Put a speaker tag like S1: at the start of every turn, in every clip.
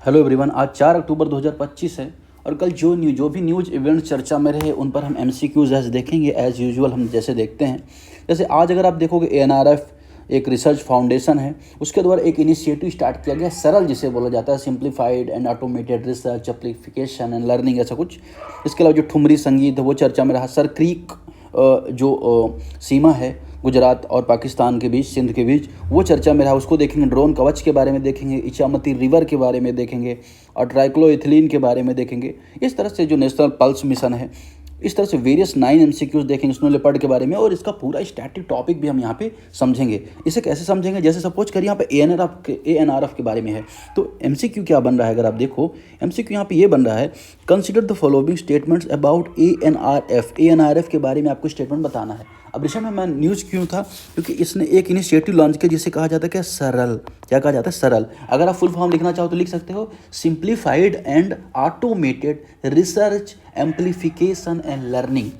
S1: Hello everyone, आज 4 अक्टूबर 2025 है और कल जो भी न्यूज़ इवेंट चर्चा में रहे उन पर हम एमसीक्यूज एज देखेंगे। एज़ यूजुअल हम जैसे देखते हैं, जैसे आज अगर आप देखोगे एएनआरएफ एक रिसर्च फाउंडेशन है, उसके द्वारा एक इनिशिएटिव स्टार्ट किया गया, सरल जिसे बोला जाता है, simplified and automated research application and learning, ऐसा कुछ। इसके अलावा जो ठुमरी संगीत है वो चर्चा में रहा। सर क्रीक जो सीमा है गुजरात और पाकिस्तान के बीच, सिंध के बीच, वो चर्चा में रहा, उसको देखेंगे। ड्रोन कवच के बारे में देखेंगे, इचामती रिवर के बारे में देखेंगे और ट्राइक्लोइथिलीन के बारे में देखेंगे। इस तरह से जो नेशनल पल्स मिशन है, इस तरह से वेरियस 9 एमसीक्यूज देखेंगे स्नो लेपर्ड के बारे में, और इसका पूरा स्टैटिक टॉपिक भी हम यहाँ पे समझेंगे। इसे कैसे समझेंगे, जैसे सपोज करिए यहाँ पे एएनआरएफ के बारे में है, तो एमसीक्यू क्या बन रहा है, अगर आप देखो एमसीक्यू यहाँ पे ये बन रहा है, consider the following statements about ANRF. ANRF के बारे में आपको स्टेटमेंट बताना है। अब रिसेंट में मैं न्यूज़ क्यों था, क्योंकि इसने एक इनिशिएटिव लॉन्च किया जिसे कहा जाता है क्या, सरल। क्या कहा जाता है, सरल। अगर आप फुल फॉर्म लिखना चाहो तो लिख सकते हो, simplified and automated research amplification and learning.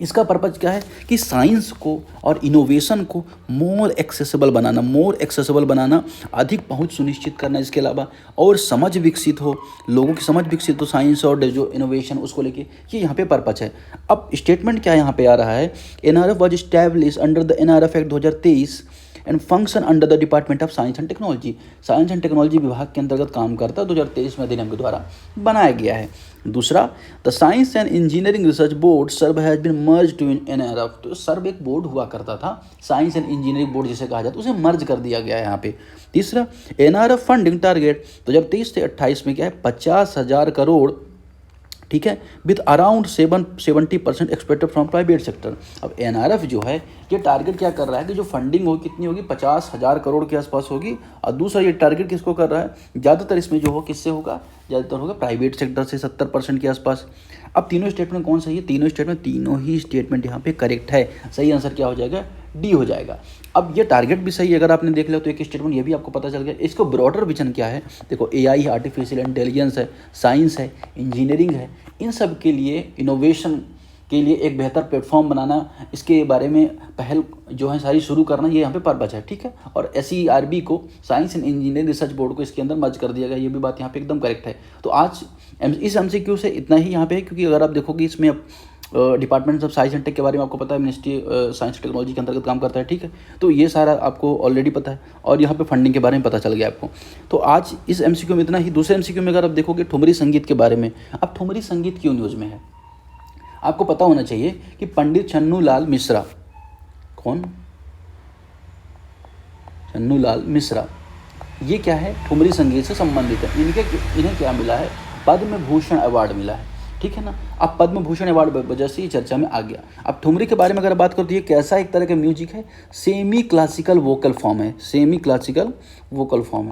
S1: इसका पर्पज़ क्या है कि साइंस को और इनोवेशन को मोर एक्सेसिबल बनाना, अधिक पहुंच सुनिश्चित करना। इसके अलावा और समझ विकसित हो, लोगों की समझ विकसित हो साइंस और जो इनोवेशन उसको लेके, ये यहाँ पे पर्पज़ है। अब स्टेटमेंट क्या यहाँ पे आ रहा है, NRF was established under the NRF act 2023 and function under the department of science and technology. Science and technology विभाग के अंतर्गत काम करता है, 2023 में अधिनियम के द्वारा बनाया गया है। दूसरा, the science and engineering research board SERB has been merge to NRF. तो सर्व एक बोर्ड हुआ करता था, साइंस एंड इंजीनियरिंग बोर्ड जिसे कहा जाता है, उसे मर्ज कर दिया गया है यहाँ पे। तीसरा, एनआरएफ फंडिंग टारगेट 2023 से 28 में क्या है, 50,000 करोड़, ठीक है, with around 70% expected from private sector. अब एनआरएफ जो है ये टारगेट क्या कर रहा है कि जो फंडिंग होगी कितनी होगी, 50,000 करोड़ के आसपास होगी। और दूसरा ये टारगेट किसको कर रहा है, ज़्यादातर इसमें जो हो किससे होगा, ज़्यादातर होगा प्राइवेट सेक्टर से, 70% के आसपास। अब तीनों स्टेटमेंट कौन सही है, तीनों ही स्टेटमेंट यहाँ पे करेक्ट है। सही आंसर क्या हो जाएगा, डी हो जाएगा। अब ये टारगेट भी सही है, अगर आपने देख लिया तो एक स्टेटमेंट ये भी आपको पता चल गया। इसको ब्रॉडर विजन क्या है, देखो एआई है, आर्टिफिशियल इंटेलिजेंस है, साइंस है, इंजीनियरिंग है, इन सब के लिए इनोवेशन के लिए एक बेहतर प्लेटफॉर्म बनाना, इसके बारे में पहल जो है सारी शुरू करना, ये यहाँ पे पर्पज है, ठीक है। और SERB को, science and engineering research board को इसके अंदर मर्ज कर दिया गया, ये भी बात यहाँ पे एकदम करेक्ट है। तो आज इस MCQ से इतना ही यहाँ पे है, क्योंकि अगर आप देखोगे इसमें department of science and tech के बारे में आपको पता है, मिनिस्ट्री साइंस टेक्नोलॉजी के अंतर्गत काम करता है, ठीक है। तो ये सारा आपको ऑलरेडी पता है, और यहाँ पे फंडिंग के बारे में पता चल गया आपको। तो आज इस MCQ में इतना ही। दूसरे MCQ में अगर आप देखोगे ठुमरी संगीत के बारे में, अब ठुमरी संगीत क्यों न्यूज़ में है, आपको पता होना चाहिए कि पंडित छन्नूलाल मिश्रा, कौन, छन्नूलाल मिश्रा, ये क्या है, ठुमरी संगीत से संबंधित है। इन्हें क्या मिला है, पद्म भूषण अवार्ड मिला है, ठीक है ना। अब पद्म भूषण अवार्ड वजह से ये चर्चा में आ गया। अब ठुमरी के बारे में अगर बात करो तो ये कैसा एक तरह का म्यूजिक है, सेमी क्लासिकल वोकल फॉर्म है,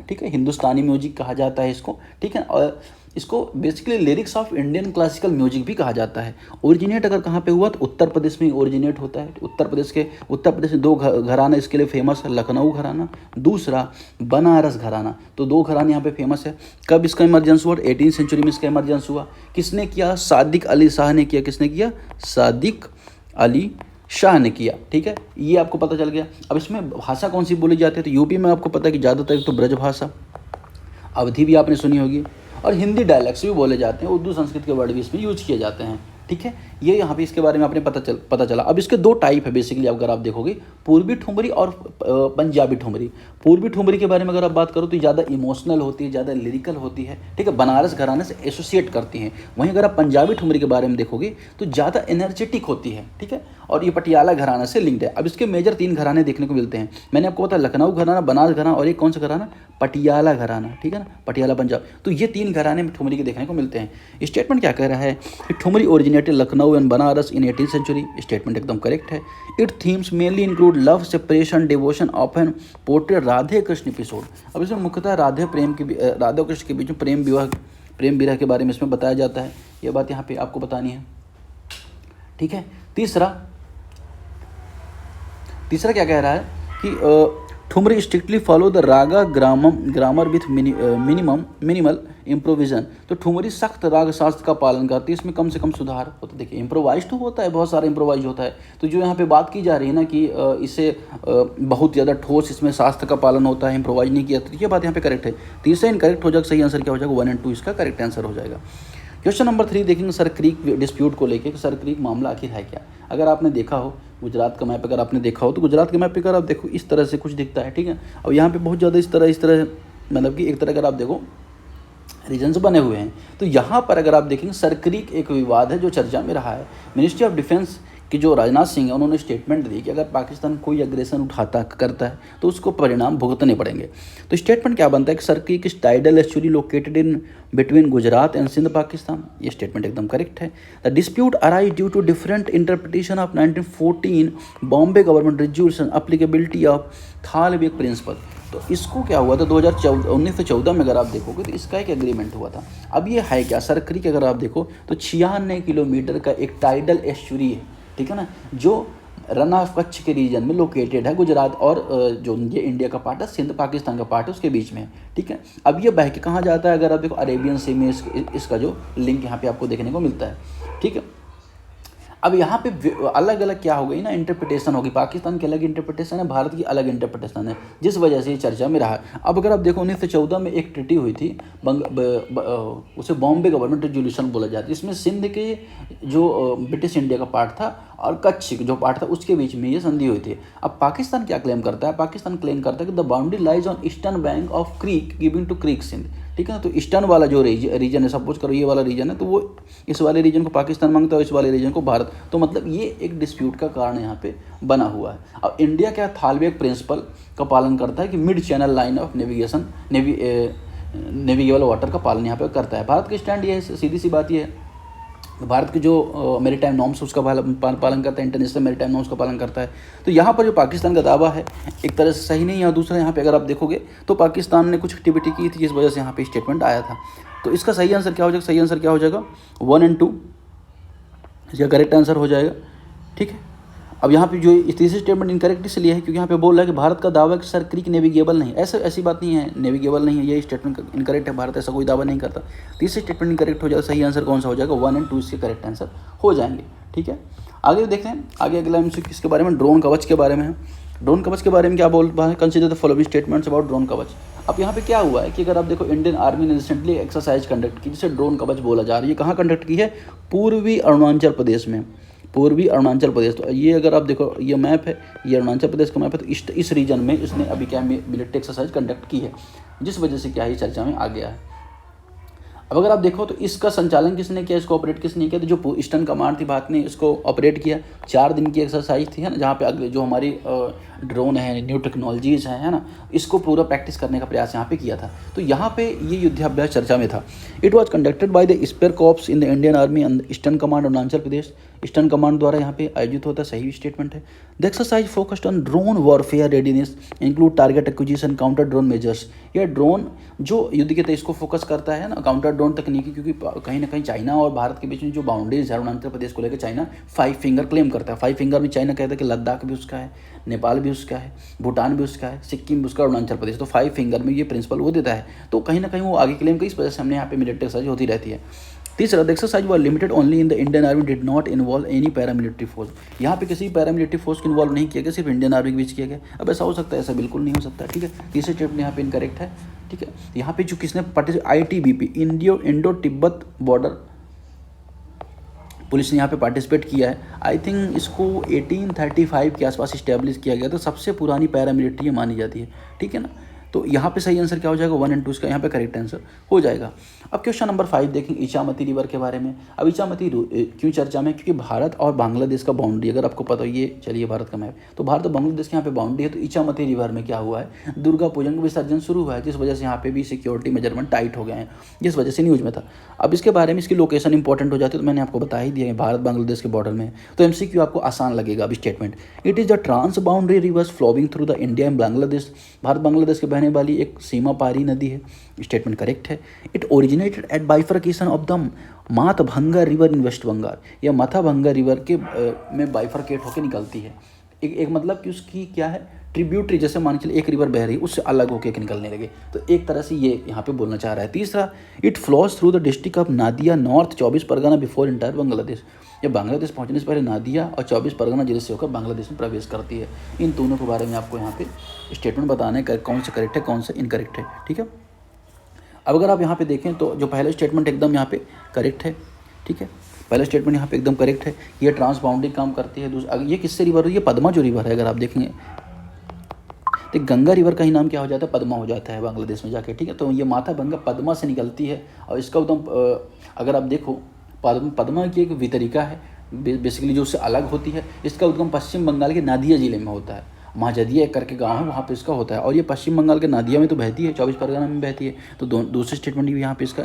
S1: ठीक है। हिंदुस्तानी म्यूजिक कहा जाता है इसको, ठीक है। और इसको basically lyrics of Indian classical music भी कहा जाता है। ओरिजिनेट अगर कहाँ पे हुआ तो उत्तर प्रदेश में ओरिजिनेट होता है। उत्तर प्रदेश में 2 घराना इसके लिए फेमस है, लखनऊ घराना, दूसरा बनारस घराना। तो 2 घराने यहाँ पे फेमस है। कब इसका इमरजेंस हुआ, 18वीं सेंचुरी में इसका इमरजेंस हुआ। किसने किया, सादिक अली शाह ने किया। किसने किया, सादिक अली शाह ने किया, ठीक है। ये आपको पता चल गया। अब इसमें भाषा कौन सी बोली जाती है, तो यूपी में आपको पता है कि ज़्यादातर तो ब्रज भाषा, अवधी भी आपने सुनी होगी, और हिंदी डायलैक्ट्स भी बोले जाते हैं, उर्दू संस्कृत के वर्ड भी इसमें यूज किए जाते हैं, ठीक है। ये यहाँ पे इसके बारे में आपने पता चला। अब इसके 2 टाइप है बेसिकली, अगर आप देखोगे, पूर्वी ठुमरी और पंजाबी ठुमरी। पूर्वी ठुमरी के बारे में अगर आप बात करो तो ज़्यादा इमोशनल होती है, ज़्यादा लिरिकल होती है, ठीक है, बनारस घराने से एसोसिएट करती हैं। वहीं अगर आप पंजाबी ठुमरी के बारे में देखोगे तो ज़्यादा एनर्जेटिक होती है, ठीक है, और ये पटियाला घराना से लिंक्ड है। अब इसके मेजर 3 घराने देखने को मिलते हैं। मैंने आपको बताया लखनऊ घराना, बनारस घराना, और एक कौन सा घराना, पटियाला घराना, ठीक है ना, पटियाला पंजाब। तो ये 3 घराने में ठुमरी के देखने को मिलते हैं। स्टेटमेंट क्या कह रहा है कि thumri originated Lucknow and Banaras in 18th century. Statement एकदम करेक्ट है। It themes mainly include love, separation, devotion, often portrait Radhe Krishna episode. अब इसमें मुख्यतः राधा कृष्ण के बीच में प्रेम विरह के बारे में इसमें बताया जाता है। यह बात यहाँ पे आपको बतानी है, ठीक है। तीसरा क्या कह रहा है कि thumri strictly follow the raga grammar with minimal improvisation. तो ठुमरी सख्त राग शास्त्र का पालन करती है, इसमें कम से कम सुधार होता है। देखिए इम्प्रोवाइज तो होता है, बहुत सारा इम्प्रोवाइज होता है, तो जो यहाँ पे बात की जा रही है ना कि इसे बहुत ज़्यादा ठोस इसमें शास्त्र का पालन होता है, इम्प्रोवाइज नहीं किया, तो ये बात यहाँ पे करेक्ट है। तीसरा इनकरेक्ट हो जाएगा, सही आंसर क्या हो जाएगा 1 और 2 इसका करेक्ट आंसर हो जाएगा। क्वेश्चन नंबर 3 देखेंगे सर क्रीक डिस्प्यूट को लेके कि सर क्रीक मामला आखिर है क्या। अगर आपने देखा हो गुजरात का मैप, अगर आपने देखा हो तो गुजरात के मैप पे अगर आप देखो इस तरह से कुछ दिखता है, ठीक है। अब यहाँ पे बहुत ज़्यादा इस तरह मतलब कि एक तरह अगर आप देखो रीजन्स बने हुए हैं, तो यहाँ पर अगर आप देखेंगे सर क्रीक एक विवाद है जो चर्चा में रहा है। मिनिस्ट्री ऑफ डिफेंस कि जो राजनाथ सिंह है उन्होंने स्टेटमेंट दी कि अगर पाकिस्तान कोई एग्रेशन करता है तो उसको परिणाम भुगतने पड़ेंगे। तो स्टेटमेंट क्या बनता है कि सर की is tidal estuary located in between Gujarat and Sindh Pakistan, ये स्टेटमेंट एकदम करेक्ट है। The dispute arise due to different interpretation of 1914 Bombay government resolution applicability of thalweg principle. तो इसको क्या हुआ था 1914 में अगर आप देखोगे तो इसका एक एग्रीमेंट हुआ था। अब ये है क्या, सर क्रीक अगर आप देखो तो 96 किलोमीटर का एक टाइडल एस्चुरी है, ठीक है ना, जो रन ऑफ कच्छ के रीजन में लोकेटेड है गुजरात और जो ये इंडिया का पार्ट है, सिंध पाकिस्तान का पार्ट है, उसके बीच में है, ठीक है। अब ये बह के कहाँ जाता है, अगर आप देखो अरेबियन सी में इसका जो लिंक यहाँ पे आपको देखने को मिलता है, ठीक है। अब यहाँ पे अलग अलग क्या हो गई ना, इंटरप्रिटेशन होगी, पाकिस्तान की अलग इंटरप्रिटेशन है, भारत की अलग इंटरप्रिटेशन है, जिस वजह से ये चर्चा में रहा है। अब अगर आप देखो 1914 में एक ट्रीटी हुई थी, उसे बॉम्बे गवर्नमेंट रेजोल्यूशन बोला जाता है, इसमें सिंध के जो ब्रिटिश इंडिया का पार्ट था और कच्छ जो पार्ट था उसके बीच में ये संधि हुई थी। अब पाकिस्तान क्या क्लेम करता है, पाकिस्तान क्लेम करता है कि the boundary lies on eastern bank of creek giving to creek Sindh, ठीक है ना। तो ईस्टर्न वाला जो रीजन है, सपोज करो ये वाला रीजन है, तो वो इस वाले रीजन को पाकिस्तान मांगता है, इस वाले रीजन को भारत। तो मतलब ये एक डिस्प्यूट का कारण यहाँ पे बना हुआ है। अब इंडिया क्या थालबेग प्रिंसिपल का पालन करता है कि mid channel line of navigation navigable water का पालन यहाँ पे करता है। भारत की स्टैंड ये है, सीधी सी बात ये है, भारत के जो मैरीटाइम नॉर्म्स उसका पालन करता है, इंटरनेशनल मैरीटाइम नॉर्म्स का पालन करता है। तो यहाँ पर जो पाकिस्तान का दावा है एक तरह से सही नहीं है, और दूसरा यहाँ पे अगर आप देखोगे तो पाकिस्तान ने कुछ एक्टिविटी की थी जिस वजह से यहाँ पे स्टेटमेंट आया था। तो इसका सही आंसर क्या हो जाएगा, सही आंसर क्या हो जाएगा 1 और 2 इसका करेक्ट आंसर हो जाएगा, ठीक है। अब यहाँ पे जो तीसरी स्टेटमेंट इनकरेक्ट इसलिए है क्योंकि यहाँ पे बोल रहा है कि भारत का दावा है कि सर क्रीक नेविगेबल नहीं, ऐसी बात नहीं है, नेविगेबल नहीं है, ये स्टेटमेंट इनकरेक्ट है, भारत ऐसा कोई दावा नहीं करता। तीसरी स्टेटमेंट इनकरेक्ट हो जाएगा, सही आंसर कौन सा हो जाएगा 1 और 2 इसके करेक्ट आंसर हो जाएंगे, ठीक है। आगे देखते हैं, आगे अगला एमसीक्यू किसके बारे में, ड्रोन कवच के बारे में है। ड्रोन कवच के बारे में क्या बोल रहा है, consider the following statements about drone कवच। अब यहाँ पे क्या हुआ है कि अगर आप देखो इंडियन आर्मी ने रिसेंटली एक्सरसाइज कंडक्ट की जिसे ड्रोन कवच बोला जा रहा है, ये कहाँ कंडक्ट की है, पूर्वी अरुणाचल प्रदेश में, पूर्वी अरुणाचल प्रदेश। तो ये अगर आप देखो ये मैप है, ये अरुणाचल प्रदेश का मैप है, तो इस रीजन में इसने अभी क्या मिलिट्री एक्सरसाइज कंडक्ट की है, जिस वजह से क्या है चर्चा में आ गया है। अब अगर आप देखो तो इसका संचालन किसने किया, इसको ऑपरेट किसने किया, तो जो ईस्टर्न कमांड थी भारत ने इसको ऑपरेट किया। 4 दिन की एक्सरसाइज थी, है ना, जहाँ पे अगले जो हमारी ड्रोन है, न्यू टेक्नोलॉजीज़ हैं, है ना, इसको पूरा प्रैक्टिस करने का प्रयास यहाँ पे किया था। तो यहाँ पे ये युद्धाभ्यास चर्चा में था। It was conducted by the spear corps in the Indian army and eastern command Arunachal Pradesh, eastern command द्वारा यहाँ पे आयोजित होता है, सही स्टेटमेंट है। The exercise focused on drone warfare readiness include target acquisition counter drone measures. यह ड्रोन जो युद्ध के तहत इसको फोकस करता है ना, काउंटर ड्रोन तकनीकी, क्योंकि कहीं ना कहीं चाइना और भारत के बीच में जो बाउंड्रीज है अरुणाचल प्रदेश को लेकर चाइना 5 फिंगर क्लेम करता है। 5 फिंगर में चाइना कहता है कि लद्दाख भी उसका है, नेपाल भी उसका है, भूटान भी उसका है, सिक्किम भी उसका, अरुणाचल प्रदेश। तो 5 फिंगर में ये प्रिंसिपल वो देता है, तो कहीं ना कहीं वो आगे क्लेम कर, इस वजह से हमने यहाँ पे मिलिट्री एक्सरसाइज होती रहती है। तीसरा, the exercise was limited only in the Indian army, did not involve any paramilitary force. यहाँ पे किसी पैरामिलिट्री फोर्स को इन्वॉल्व नहीं किया गया, सिर्फ इंडियन आर्मी के बीच किया गया। अब ऐसा हो सकता है, ऐसा बिल्कुल नहीं हो सकता, ठीक है। तीसरे स्टेटमेंट यहाँ पे इनकरेक्ट है, ठीक है। यहाँ पे जो किसने ITBP Indo Tibet border police ने यहाँ पे पार्टिसिपेट किया है। आई थिंक इसको 1835 के आसपास इस्टेब्लिश किया गया, तो सबसे पुरानी पैरामिलिट्री मानी जाती है, ठीक है ना। तो यहाँ पे सही आंसर क्या हो जाएगा 1 और 2 इसका यहाँ पे करेक्ट आंसर हो जाएगा। अब क्वेश्चन नंबर 5 देखेंगे इचामती रिवर के बारे में। अब इचामती क्यों चर्चा में, क्योंकि भारत और बांग्लादेश का बाउंड्री, अगर आपको पता हो, ये चलिए भारत का मैप, तो भारत और बांग्लादेश के यहाँ पे बाउंड्री है। तो इचामती रिवर में क्या हुआ है, दुर्गा पूजन का विसर्जन शुरू हुआ है, जिस वजह से यहाँ पे भी सिक्योरिटी मेजरमेंट टाइट हो गए हैं, जिस वजह से न्यूज़ में था। अब इसके बारे में इसकी लोकेशन इंपॉर्टेंट हो जाती है, तो मैंने आपको बता ही दिया है, भारत बांग्लादेश के बॉर्डर में। तो MCQ आपको आसान लगेगा अभी statement. It is the trans boundary rivers flowing through the India and Bangladesh. Bharat Bangladesh के बहने वाली एक सीमा पारी नदी है, स्टेटमेंट करेक्ट है। It originated at bifurcation of the Mathabhanga river in West Bengal. यह माथाभंगा रिवर के में बाइफर्केट होकर निकलती है। एक मतलब कि उसकी क्या है, ट्रिब्यूटरी, जैसे मान के चलिए एक रिवर बह रही है उससे अलग होकर निकलने लगे, तो एक तरह से ये यहाँ पे बोलना चाह रहा है। तीसरा, it flows through the district of Nadia north 24 Pargana before inter Bangladesh. ये बांग्लादेश पहुँचने से पहले नादिया और 24 परगना जिले से होकर बांग्लादेश में प्रवेश करती है। इन दोनों के बारे में आपको यहाँ पे स्टेटमेंट बताना है कौन सा करेक्ट है कौन सा इनकरेक्ट है, ठीक है। अब अगर आप यहाँ पे देखें तो जो पहला स्टेटमेंट एकदम यहाँ पे करेक्ट है, ठीक है, पहला स्टेटमेंट यहाँ पे एकदम करेक्ट है, ये ट्रांसबाउंडिंग काम करती है। दूसरा, ये किससे रिवर है, ये पद्मा जो रिवर है अगर आप देखेंगे तो गंगा रिवर का ही नाम क्या हो जाता है, पद्मा हो जाता है बांग्लादेश में जाके, ठीक है। तो ये माथा गंगा पद्मा से निकलती है और इसका एकदम अगर आप देखो पद्मा की एक वितरिका है बेसिकली जो उससे अलग होती है। इसका उद्गम पश्चिम बंगाल के नादिया जिले में होता है, महाजदिया करके गांव है वहाँ पे इसका होता है, और ये पश्चिम बंगाल के नादिया में तो बहती है, 24 परगना में बहती है। तो दूसरे स्टेटमेंट भी यहाँ पे इसका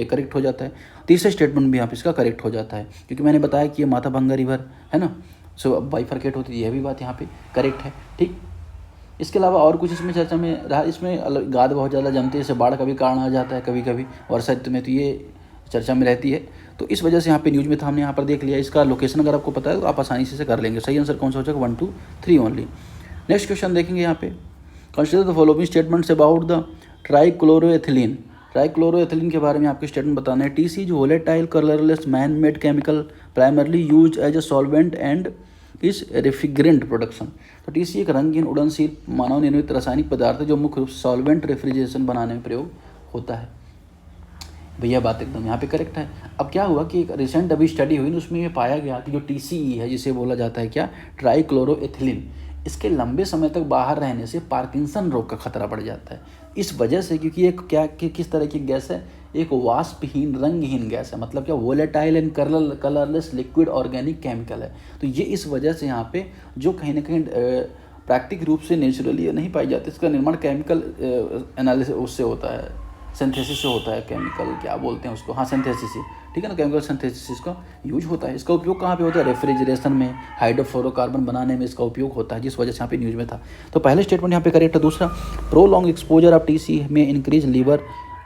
S1: करेक्ट हो जाता है। तीसरे स्टेटमेंट भी यहाँ पे इसका करेक्ट हो जाता है, क्योंकि मैंने बताया कि ये माता गंगा रिवर है ना, सो अब बाइफरकेट होती है, यह भी बात यहाँ पे करेक्ट है, ठीक। इसके अलावा और कुछ इसमें चर्चा में रहा, इसमें गाद बहुत ज़्यादा जमती है, इससे बाढ़ का भी कारण आ जाता है कभी कभी वर्षा ऋतु में, तो ये चर्चा में रहती है। तो इस वजह से यहाँ पे न्यूज़ में था, हमने यहाँ पर देख लिया। इसका लोकेशन अगर आपको पता है तो आप आसानी से कर लेंगे। सही आंसर कौन सा हो जाएगा, 1 2 3 ओनली। नेक्स्ट क्वेश्चन देखेंगे यहाँ पे, consider the following statements about the trichloroethylene. Trichloroethylene के बारे में आपके स्टेटमेंट बताना है। टीसी जो volatile colourless man made chemical primarily use as a solvent and is refrigerant production. तो टीसी एक रंगीन उड़नशील मानव निर्मित रासायनिक पदार्थ है जो मुख्य रूप से सॉल्वेंट रेफ्रिजरेशन बनाने में प्रयोग होता है। भैया बात एकदम यहाँ पे करेक्ट है। अब क्या हुआ कि एक रिसेंट अभी स्टडी हुई, उसमें ये पाया गया कि जो टीसीई है, जिसे बोला जाता है क्या, ट्राइक्लोरोएथिलीन, इसके लंबे समय तक बाहर रहने से पार्किंसन रोग का खतरा बढ़ जाता है। इस वजह से, क्योंकि एक क्या किस तरह की गैस है, एक वाष्पहीन रंगहीन गैस है, मतलब क्या volatile and colourless liquid organic chemical है। तो ये इस वजह से यहाँ पे जो कहीं ना कहीं प्राकृतिक रूप से नेचुरली नहीं पाई जाती, इसका निर्माण केमिकल एनालिसिस उससे होता है, सिंथेसिस से होता है। केमिकल क्या बोलते हैं उसको, हाँ सिंथेसिस ही, ठीक है ना, केमिकल सिंथेसिस का यूज होता है। इसका उपयोग कहाँ पे होता है, रेफ्रिजरेशन में, हाइड्रोफ्लोरोकार्बन बनाने में इसका उपयोग होता है, जिस वजह से यहाँ पे न्यूज में था। तो पहले स्टेटमेंट यहाँ पे करेक्ट है। दूसरा, प्रोलॉन्ग एक्सपोजर ऑफ टीसी में इंक्रीज लीवर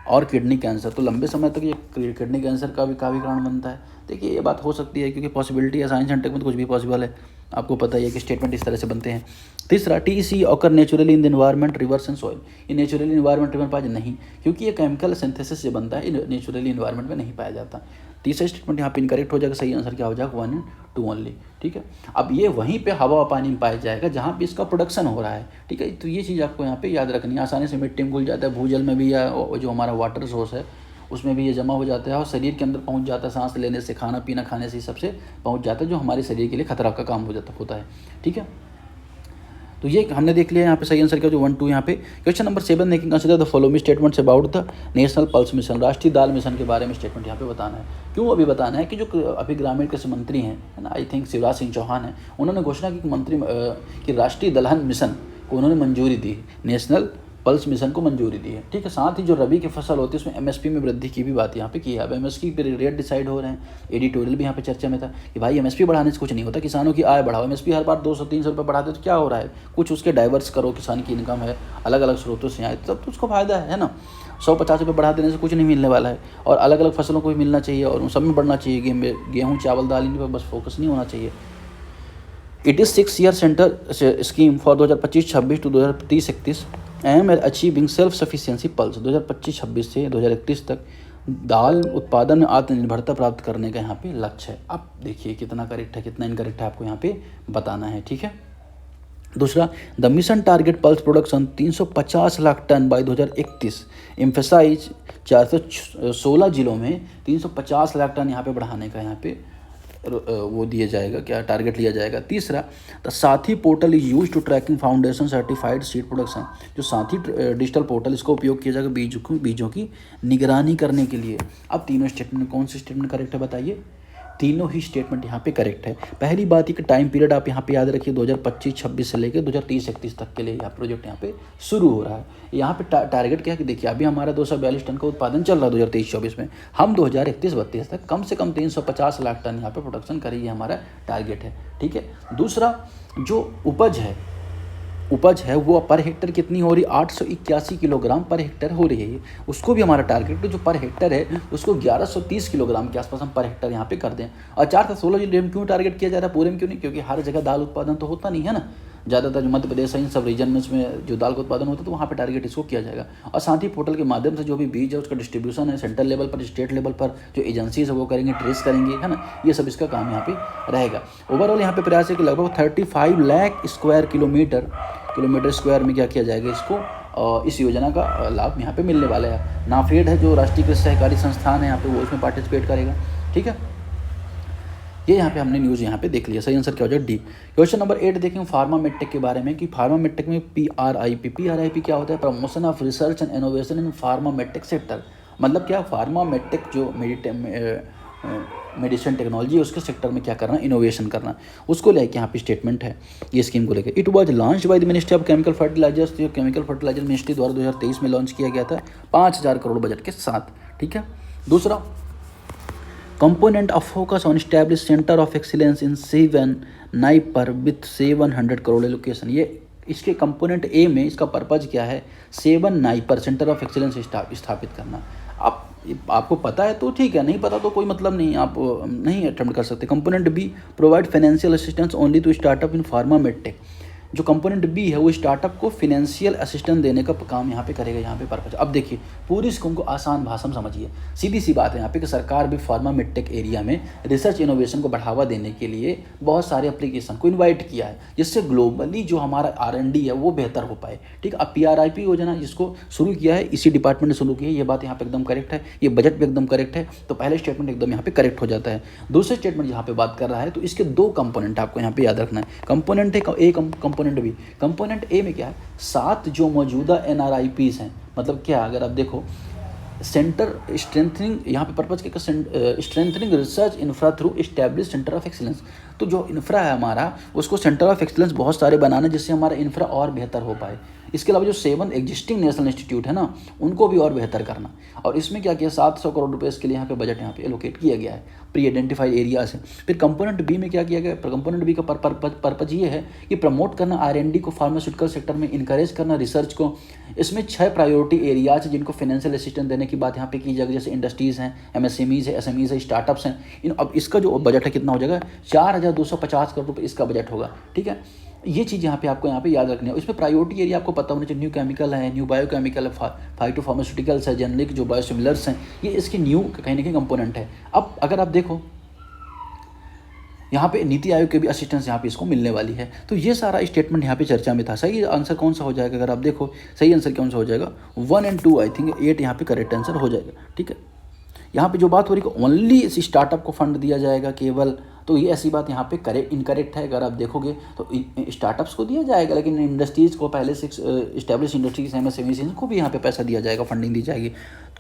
S1: और किडनी कैंसर। तो लंबे समय तक ये किडनी कैंसर का भी कारण बनता है। देखिए ये बात हो सकती है, क्योंकि पॉसिबिलिटी है, साइंस एंड टेक में तो कुछ भी पॉसिबल है, आपको पता ही है कि स्टेटमेंट इस तरह से बनते हैं। तीसरा, TC occur naturally in the environment, reverse and soil. ये नेचुरली एनवायरनमेंट में पाया नहीं, क्योंकि ये केमिकल सिंथेसिस से बनता है, ये नेचुरली एनवायरनमेंट में नहीं पाया जाता। तीसरा स्टेटमेंट यहाँ पे इनकरेक्ट हो जाएगा। सही आंसर क्या हो जाएगा, 1 and 2 ओनली, ठीक है। अब ये वहीं पे हवा और पानी में पाया जाएगा जहाँ पे इसका प्रोडक्शन हो रहा है, ठीक है। तो ये चीज़ आपको यहाँ पे याद रखनी है। आसानी से मिट्टी में घुल जाता है, भूजल में भी, या जो हमारा वाटर सोर्स है उसमें भी ये जमा हो जाता है और शरीर के अंदर पहुंच जाता है। सांस लेने से, खाना पीना खाने से, सबसे पहुंच जाता है, जो हमारे शरीर के लिए खतरा का काम होता है, ठीक है। तो ये हमने देख लिया यहाँ पे सही आंसर क्या, जो 1 2 यहाँ पे। क्वेश्चन नंबर 7 देखेंगे, consider the following statements about the national pulse mission. राष्ट्रीय दाल मिशन के बारे में स्टेटमेंट यहाँ पे बताना है। क्यों अभी बताना है कि जो अभी ग्रामीण कृषि मंत्री हैं, है ना, आई थिंक शिवराज सिंह चौहान है, उन्होंने घोषणा की कि राष्ट्रीय दलहन मिशन को उन्होंने मंजूरी दी, नेशनल पल्स मिशन को मंजूरी दी है, ठीक है। साथ ही जो रबी की फसल होती है उसमें एमएसपी में वृद्धि की भी बात यहाँ पे की है। अब एमएसपी पे रेट डिसाइड हो रहे हैं। एडिटोरियल भी यहाँ पे चर्चा में था कि भाई एमएसपी बढ़ाने से कुछ नहीं होता, किसानों की आय बढ़ाओ। एमएसपी हर बार 200-300 रुपये बढ़ाते तो क्या हो रहा है, कुछ उसके डाइवर्स करो, किसान की इनकम है अलग अलग स्रोतों से आए तब तो उसको फायदा है ना। 150 रुपये बढ़ा देने से कुछ नहीं मिलने वाला है, और अलग अलग फसलों को भी मिलना चाहिए और सब में बढ़ना चाहिए। गेहूँ चावल दाल इन पर बस फोकस नहीं होना चाहिए। It is 6 year centre scheme for 2025-26 to 2030-31 aim एल अचीविंग सेल्फ सफिशिएंसी पल्स। 2025-26 से 2031 तक दाल उत्पादन में आत्मनिर्भरता प्राप्त करने का यहाँ पे लक्ष्य है। अब देखिए कितना करेक्ट है कितना इनकरेक्ट है, आपको यहाँ पे बताना है, ठीक है। दूसरा, the mission target pulse production 350 lakh tonne by 2031। Emphasise 416 जिलों में 350 लाख टन यहाँ पे बढ़ाने का यहाँ पे वो दिया जाएगा, क्या टारगेट लिया जाएगा। तीसरा, the Sathi portal is use to tracking foundation certified seed production. जो साथी डिजिटल पोर्टल, इसका उपयोग किया जाएगा बीजों की निगरानी करने के लिए। अब तीनों स्टेटमेंट कौन सी स्टेटमेंट करेक्ट है बताइए। तीनों ही स्टेटमेंट यहाँ पे करेक्ट है। पहली बात है कि टाइम पीरियड आप यहाँ पे याद रखिए, 2025-26 से लेकर 2030-31 तक के लिए यह प्रोजेक्ट यहाँ पे शुरू हो रहा है। यहाँ पे टारगेट क्या है कि देखिए अभी हमारा 242 टन का उत्पादन चल रहा है 2023-24 में, हम 2031-32 तक कम से कम 350 लाख टन यहाँ पे प्रोडक्शन करेंगे, हमारा टारगेट है, ठीक है। दूसरा, जो उपज है वो पर हेक्टर कितनी हो रही, 881 किलोग्राम पर हेक्टर हो रही है, उसको भी हमारा टारगेट जो पर हेक्टर है उसको 1130 किलोग्राम के आसपास हम पर हेक्टर यहाँ पे कर दें। और 4 से 16 जिले में क्यों टारगेट किया जा रहा है, पूरे में क्यों नहीं, क्योंकि हर जगह दाल उत्पादन तो होता नहीं है ना। ज़्यादातर जो मध्य प्रदेश है इन सब रीजन में इसमें जो दाल का उत्पादन होता है, तो वहाँ पे टारगेट इसको किया जाएगा। और साथ ही पोर्टल के माध्यम से जो भी बीज है उसका डिस्ट्रीब्यूशन है सेंट्रल लेवल पर, स्टेट लेवल पर जो एजेंसीज है वो करेंगे, ट्रेस करेंगे, है ना, ये सब इसका काम यहाँ पे रहेगा। ओवरऑल यहाँ पे प्रयास है कि लगभग 35 लाख स्क्वायर किलोमीटर स्क्वायर में क्या किया जाएगा, इसको इस योजना का लाभ यहाँ पे मिलने वाला है। नाफेड है जो राष्ट्रीय कृषि सहकारी संस्थान है यहाँ पे, वो इसमें पार्टिसिपेट करेगा। ठीक है, ये यहाँ पे हमने न्यूज़ यहाँ पे देख लिया। सही आंसर क्या हो जाएगा डी। क्वेश्चन नंबर 8 देखें फार्मा मेडटेक के बारे में कि फार्मा मेडटेक में PRIP क्या होता है, promotion of research and innovation in pharma medtech sector. मतलब क्या, फार्मा मेडटेक जो मेडिसिन टेक्नोलॉजी है उसके सेक्टर में क्या करना, इनोवेशन करना, उसको लेके यहाँ पे स्टेटमेंट है ये स्कीम को लेकर। It was launch by the ministry of chemical fertilisers, जो केमिकल फर्टिलाइजर मिनिस्ट्री द्वारा 2023 में लॉन्च किया गया था 5000 करोड़ बजट के साथ। ठीक है, दूसरा component of focus on establish centre of excellence in 7 NIPER with 700 crore allocation. ये इसके कंपोनेंट ए में इसका पर्पज़ क्या है, 7 नाइपर सेंटर ऑफ एक्सीलेंस स्थापित करना। आपको पता है तो ठीक है, नहीं पता तो कोई मतलब नहीं, आप नहीं अटेम्प्ट कर सकते। Component B provide financial assistance only to startup in pharma medtech. जो कंपोनेंट बी है वो स्टार्टअप को फिनेंशियल असिस्टेंस देने का काम यहाँ पे करेगा। यहाँ पे पर्पज, अब देखिए पूरी स्कीम को आसान भाषा में समझिए, सीधी सी बात है यहाँ पे कि सरकार भी फार्मा मेडटेक एरिया में रिसर्च इनोवेशन को बढ़ावा देने के लिए बहुत सारे एप्लीकेशन को इन्वाइट किया है, जिससे ग्लोबली जो हमारा R&D है वो बेहतर हो पाए। ठीक है, अब PRIP योजना जिसको शुरू किया है इसी डिपार्टमेंट ने शुरू की है, ये बात यहाँ पे एकदम करेक्ट है, ये बजट भी एकदम करेक्ट है, तो पहले स्टेटमेंट एकदम यहाँ पे करेक्ट हो जाता है। दूसरे स्टेटमेंट यहाँ पे बात कर रहा है तो इसके 2 कंपोनेंट आपको यहाँ पे याद रखना है, कंपोनेंट है ए, कंपोनेंट बी। कंपोनेंट ए में क्या है, 7 जो मौजूदा NRIPs हैं, मतलब क्या, अगर आप देखो सेंटर स्ट्रेंथनिंग, यहाँ पे पर्पज क्या, strengthening research infra through establish centre of excellence. तो जो इंफ्रा है हमारा उसको सेंटर ऑफ एक्सीलेंस बहुत सारे बनाना, जिससे हमारा इंफ्रा और बेहतर हो पाए। इसके अलावा जो 7 एग्जिस्टिंग नेशनल इंस्टीट्यूट है ना, उनको भी और बेहतर करना। और इसमें क्या किया, 700 करोड़ रुपए इसके लिए यहाँ पे बजट यहाँ पे एलोकेट किया गया है प्री आइडेंटिफाइड एरिया से। फिर कंपोनेंट बी में क्या किया गया, कंपोनेंट बी का पर्पज ये है कि प्रमोट करना R&D को फार्मास्यूटिकल सेक्टर में, इंकरेज करना रिसर्च को। इसमें 6 प्रायोरिटी एरियाज जिनको फाइनेंशियल असिस्टेंस देने की बात यहाँ पे की जाएगी, जैसे इंडस्ट्रीज़ हैं, MSMEs है, SMEs है, स्टार्टअप्स हैं। अब इसका जो बजट है कितना हो जाएगा, 4250 करोड़ रुपये इसका बजट होगा। ठीक है, ये चीज़ यहाँ पे आपको यहाँ पे याद रखनी है। इसमें प्रायोरिटी एरिया आपको पता होना चाहिए, न्यू केमिकल है, न्यू बायोकेमिकल है, फाइटो फार्मास्यूटिकल्स है, जेनरिक जो बायोसिमिलर्स हैं, ये इसकी न्यू कहीं ना कहीं कंपोनेंट है। अब अगर आप देखो यहाँ पे नीति आयोग के भी असिस्टेंस यहाँ पे इसको मिलने वाली है। तो ये सारा स्टेटमेंट यहाँ पे चर्चा में था। सही आंसर कौन सा हो जाएगा, अगर आप देखो सही आंसर कौन सा हो जाएगा, 1 और 2 आई थिंक 8 यहाँ पे करेक्ट आंसर हो जाएगा। ठीक है, यहाँ पे जो बात हो रही है ओनली इस स्टार्टअप को फंड दिया जाएगा केवल, तो ये ऐसी बात यहाँ पे इनकरेक्ट है। अगर आप देखोगे तो स्टार्टअप्स को दिया जाएगा, लेकिन इंडस्ट्रीज़ को पहले से इस्टेब्लिश इंडस्ट्रीज MSMEs को भी यहाँ पे पैसा दिया जाएगा, फंडिंग दी जाएगी,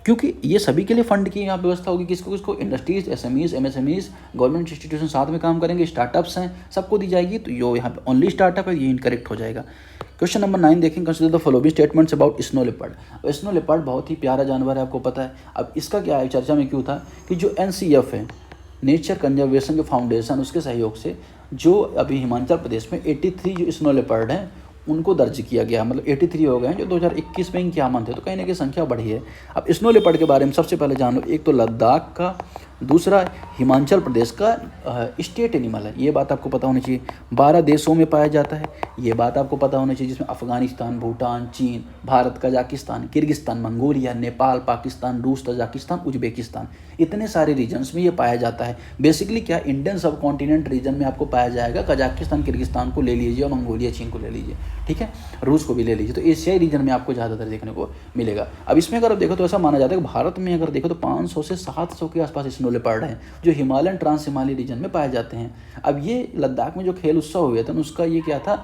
S1: क्योंकि ये सभी के लिए फंड की यहाँ व्यवस्था होगी। किसको industries, SMEs, MSMEs, government institution साथ में काम करेंगे, स्टार्टअप्स हैं, सबको दी जाएगी। तो जो यहाँ पे ओनली स्टार्टअप है ये इनकरेक्ट हो जाएगा। क्वेश्चन नंबर 9 देखें, consider the following statements about snow leopard. Snow leopard बहुत ही प्यारा जानवर है, आपको पता है। अब इसका क्या है, चर्चा में क्यों था कि जो NCF है, नेचर कंजर्वेशन के फाउंडेशन, उसके सहयोग से जो अभी हिमाचल प्रदेश में 83 जो स्नो लेपर्ड हैं उनको दर्ज किया गया, मतलब 83 हो गए हैं जो 2021 में इनकी आमद थे, तो कहीं ना कहीं संख्या बढ़ी है। अब स्नो लेपर्ड के बारे में सबसे पहले जान लो, एक तो लद्दाख का, दूसरा हिमाचल प्रदेश का स्टेट एनिमल है, ये बात आपको पता होनी चाहिए। 12 देशों में पाया जाता है, ये बात आपको पता होनी चाहिए, जिसमें अफगानिस्तान, भूटान, चीन, Bharat, Kazakhstan, Kyrgyzstan, Mongolia, Nepal, Pakistan, रूस, तजाकिस्तान, उज्बेकिस्तान, इतने सारे रीजन्स में ये पाया जाता है। बेसिकली क्या, इंडियन सब कॉन्टिनेंट रीजन में आपको पाया जाएगा। कजाकिस्तान, किर्गिस्तान को ले लीजिए और मंगोलिया, चीन को ले लीजिए, ठीक है, रूस को भी ले लीजिए, तो एशियाई रीजन में आपको ज़्यादातर देखने को मिलेगा। अब इसमें अगर आप देखो तो ऐसा माना जाता है कि भारत में अगर देखो तो 500 से 700 के आसपास स्नो लेपर्ड हैं जो हिमालयन ट्रांस हिमालय रीजन में पाए जाते हैं। अब ये लद्दाख में जो खेल उत्सव हुए थे उसका ये क्या था,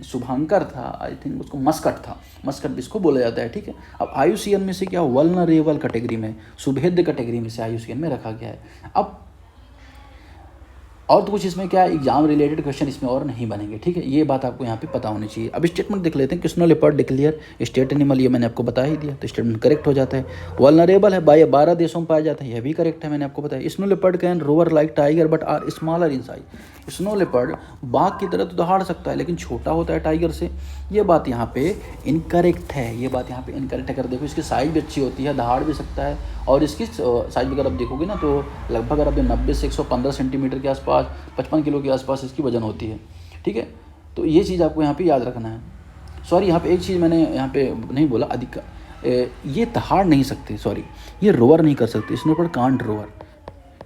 S1: शुभांकर था, आई थिंक उसको मस्कट था, मस्कट भी इसको बोला जाता है। ठीक है, अब IUCN में से क्या, वल्नरेबल कैटेगरी में, सुभेद्य कैटेगरी में से IUCN में रखा गया है। अब और तो कुछ इसमें क्या एग्जाम रिलेटेड क्वेश्चन इसमें और नहीं बनेंगे, ठीक है, ये बात आपको यहाँ पे पता होनी चाहिए। अब स्टेटमेंट देख लेते हैं कि snow leopard declare state animal, ये मैंने आपको बता ही दिया, तो स्टेटमेंट करेक्ट हो जाता है। वल्नरेबल है, 12 देशों में पाया जाता है, यह भी करेक्ट है, मैंने आपको बताया। Snow leopard can roar like tiger but are smaller in size. Snow leopard बाघ की तरह तो दहाड़ सकता है लेकिन छोटा होता है टाइगर से, ये बात यहाँ पे इनकरेक्ट है, ये बात यहाँ पे इनकरेक्ट है। अगर देखो इसकी साइज भी अच्छी होती है, दहाड़ भी सकता है, और इसकी साइज अगर आप देखोगे ना तो लगभग अगर 90 से 115 सेंटीमीटर के आसपास, 55 किलो के आसपास इसकी वजन होती है। ठीक है, तो ये चीज़ आपको यहाँ पे याद रखना है। सॉरी, यहाँ पे एक चीज़ मैंने यहाँ पे नहीं बोला, ये दहाड़ नहीं सकते, सॉरी, ये रोअर नहीं कर सकते, स्नोबर्ड कांट रोअर,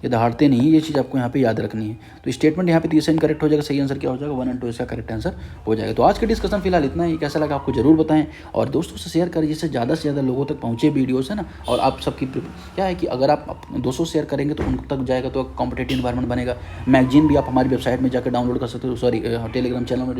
S1: ये दहाड़ते नहीं, ये चीज़ आपको यहाँ पे याद रखनी है। तो स्टेटमेंट यहाँ पे 3 करेक्ट हो जाएगा, सही आंसर क्या हो जाएगा 1 और 2 इसका करेक्ट आंसर हो जाएगा। तो आज का डिस्कशन फिलहाल इतना ही, कैसा लगा आपको जरूर बताएं और दोस्तों से शेयर करें जिससे ज़्यादा से ज़्यादा लोगों तक पहुँचे वीडियोस है ना। और आप सबकी क्या है कि अगर आप 200 शेयर करेंगे तो उन तक जाएगा तो कॉम्पिटेटिव एनवायरनमेंट बनेगा। मैगजीन भी आप हमारी वेबसाइट में जाकर डाउनलोड कर सकते हो, सॉरी टेलीग्राम चैनल में